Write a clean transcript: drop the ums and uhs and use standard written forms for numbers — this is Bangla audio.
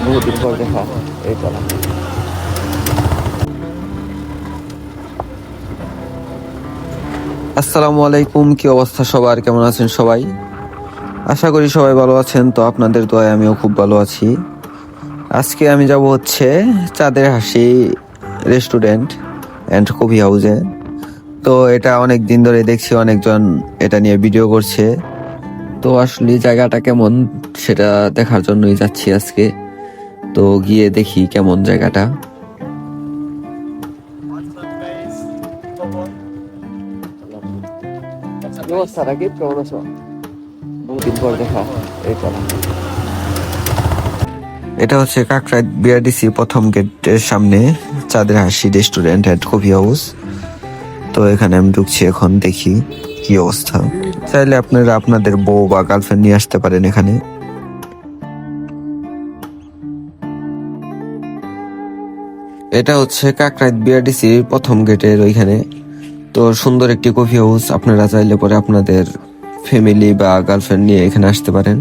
বহুদিন পর দেখা এই চলা। আসসালামু আলাইকুম, কি অবস্থা সবার, কেমন আছেন সবাই? আশা করি সবাই ভালো আছেন। তো আপনাদের দোয়ায় আমিও খুব ভালো আছি। আজকে আমি যাব হচ্ছে চাঁদের হাসি রেস্টুরেন্ট অ্যান্ড কফি হাউসে। তো এটা অনেক দিন ধরে দেখছি অনেকজন এটা নিয়ে ভিডিও করছে। তো আসলে জায়গাটা কেমন সেটা দেখার জন্যই যাচ্ছি আজকে। তো গিয়ে দেখি কেমন জায়গাটা। বহুদিন পর দেখা এই চলা। এটা হচ্ছে কাকরাইল বিআরডিসি প্রথম গেটের সামনে চাঁদের হাসি রেস্টুরেন্ট অ্যান্ড কফি হাউস। তো এখানে আমি ঢুকছি, এখন দেখি কি অবস্থা। চাইলে আপনারা আপনাদের বউ বা গার্লফ্রেন্ড নিয়ে আসতে পারেন এখানে। এটা হচ্ছে কাকরাইল বিআরডিসির প্রথম গেটের ওইখানে। তো সুন্দর একটি কফি হাউস, আপনারা চাইলে পরে আপনাদের ফ্যামিলি বা গার্লফ্রেন্ড নিয়ে এখানে আসতে পারেন।